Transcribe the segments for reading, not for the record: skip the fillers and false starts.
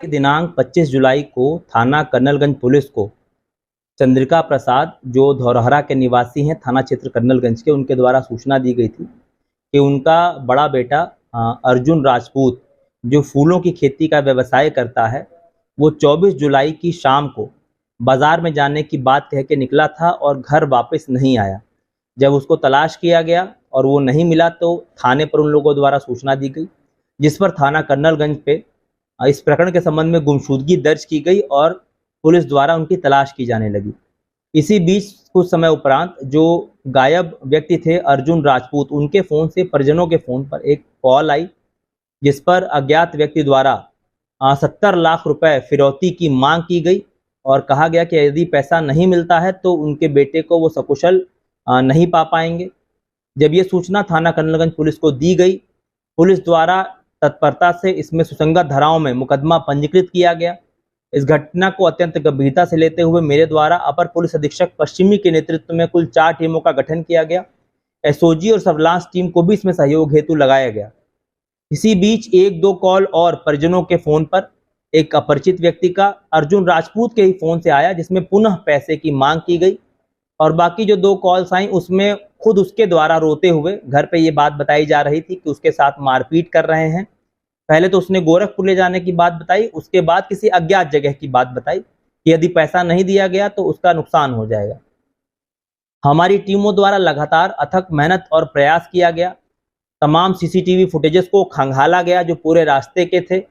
दिनांक 25 जुलाई को थाना कर्नलगंज पुलिस को चंद्रिका प्रसाद, जो धौरहरा के निवासी हैं, थाना क्षेत्र कर्नलगंज के, उनके द्वारा सूचना दी गई थी कि उनका बड़ा बेटा अर्जुन राजपूत, जो फूलों की खेती का व्यवसाय करता है, वो 24 जुलाई की शाम को बाज़ार में जाने की बात कह के निकला था और घर वापस नहीं आया। जब उसको तलाश किया गया और वो नहीं मिला तो थाने पर उन लोगों द्वारा सूचना दी गई, जिस पर थाना कर्नलगंज पे इस प्रकरण के संबंध में गुमशुदगी दर्ज की गई और पुलिस द्वारा उनकी तलाश की जाने लगी। इसी बीच कुछ समय उपरांत जो गायब व्यक्ति थे अर्जुन राजपूत, उनके फ़ोन से, परिजनों के फ़ोन पर एक कॉल आई, जिस पर अज्ञात व्यक्ति द्वारा 70 लाख रुपए फिरौती की मांग की गई और कहा गया कि यदि पैसा नहीं मिलता है तो उनके बेटे को वो सकुशल नहीं पा पाएंगे। जब ये सूचना थाना कर्नलगंज पुलिस को दी गई, पुलिस द्वारा तत्परता से इसमें सुसंगत धाराओं में मुकदमा पंजीकृत किया गया। इस घटना को अत्यंत गंभीरता से लेते हुए मेरे द्वारा अपर पुलिस अधीक्षक पश्चिमी के नेतृत्व में कुल 4 टीमों का गठन किया गया। एसओजी और सर्विलांस टीम को भी इसमें सहयोग हेतु लगाया गया। इसी बीच 1-2 कॉल और परिजनों के फोन पर एक अपरिचित व्यक्ति का अर्जुन राजपूत के ही फोन से आया, जिसमें पुनः पैसे की मांग की गई और बाकी जो 2 कॉल्स आई उसमें खुद उसके द्वारा रोते हुए घर पे ये बात बताई जा रही थी कि उसके साथ मारपीट कर रहे हैं। पहले तो उसने गोरखपुर ले जाने की बात बताई, उसके बाद किसी अज्ञात जगह की बात बताई कि यदि पैसा नहीं दिया गया तो उसका नुकसान हो जाएगा। हमारी टीमों द्वारा लगातार अथक मेहनत और प्रयास किया गया। तमाम सीसीटीवी फुटेजेस को खंगाला गया जो पूरे रास्ते के थे।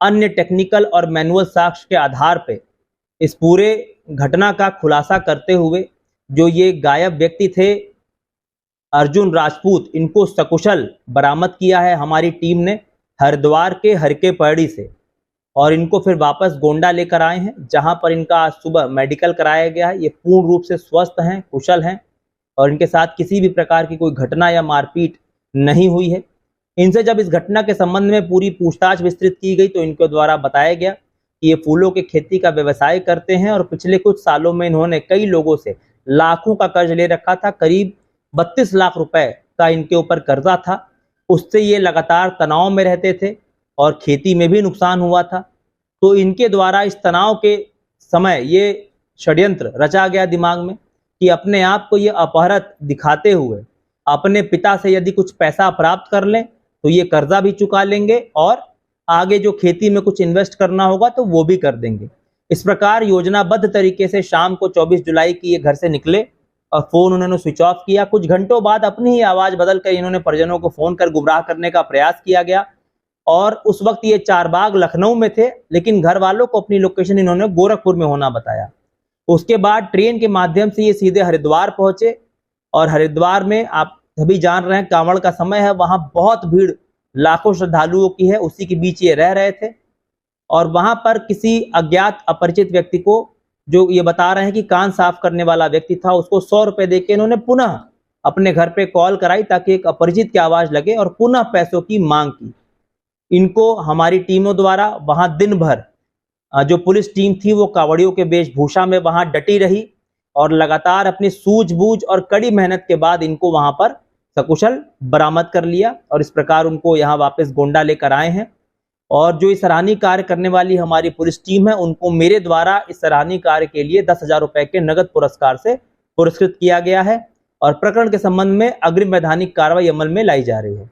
अन्य टेक्निकल और मैनुअल साक्ष्य के आधार पर इस पूरे घटना का खुलासा करते हुए जो ये गायब व्यक्ति थे अर्जुन राजपूत, इनको सकुशल बरामद किया है हमारी टीम ने हरिद्वार के हरके पैड़ी से, और इनको फिर वापस गोंडा लेकर आए हैं, जहां पर इनका आज सुबह मेडिकल कराया गया है। ये पूर्ण रूप से स्वस्थ हैं, कुशल हैं और इनके साथ किसी भी प्रकार की कोई घटना या मारपीट नहीं हुई है। इनसे जब इस घटना के संबंध में पूरी पूछताछ विस्तृत की गई तो इनके द्वारा बताया गया कि ये फूलों की खेती का व्यवसाय करते हैं और पिछले कुछ सालों में इन्होंने कई लोगों से लाखों का कर्ज ले रखा था। करीब 32 लाख रुपए का इनके ऊपर कर्जा था। उससे ये लगातार तनाव में रहते थे और खेती में भी नुकसान हुआ था। तो इनके द्वारा इस तनाव के समय ये षड्यंत्र रचा गया दिमाग में कि अपने आप को ये अपहरत दिखाते हुए अपने पिता से यदि कुछ पैसा प्राप्त कर लें तो ये कर्जा भी चुका लेंगे और आगे जो खेती में कुछ इन्वेस्ट करना होगा तो वो भी कर देंगे। इस प्रकार योजनाबद्ध तरीके से शाम को 24 जुलाई की ये घर से निकले और फोन उन्होंने स्विच ऑफ किया। कुछ घंटों बाद अपनी ही आवाज बदल कर इन्होंने परिजनों को फोन कर गुमराह करने का प्रयास किया गया और उस वक्त ये चारबाग लखनऊ में थे, लेकिन घर वालों को अपनी लोकेशन इन्होंने गोरखपुर में होना बताया। उसके बाद ट्रेन के माध्यम से ये सीधे हरिद्वार पहुंचे और हरिद्वार में आप सभी जान रहे हैं कांवड़ का समय है, वहां बहुत भीड़ लाखों श्रद्धालुओं की है, उसी के बीच ये रह रहे थे और वहां पर किसी अज्ञात अपरिचित व्यक्ति को, जो ये बता रहे हैं कि कान साफ करने वाला व्यक्ति था, उसको 100 रुपए देके इन्होंने पुनः अपने घर पे कॉल कराई ताकि एक अपरिचित की आवाज लगे और पुनः पैसों की मांग की। इनको हमारी टीमों द्वारा वहां दिन भर जो पुलिस टीम थी वो कांवड़ियों के वेशभूषा में वहां डटी रही और लगातार अपनी सूझबूझ और कड़ी मेहनत के बाद इनको वहां पर सकुशल बरामद कर लिया और इस प्रकार उनको यहाँ वापस गोंडा लेकर आए हैं। और जो इस सराहनीय कार्य करने वाली हमारी पुलिस टीम है उनको मेरे द्वारा इस सराहनीय कार्य के लिए 10,000 रुपए के नगद पुरस्कार से पुरस्कृत किया गया है और प्रकरण के संबंध में अग्रिम वैधानिक कार्रवाई अमल में लाई जा रही है।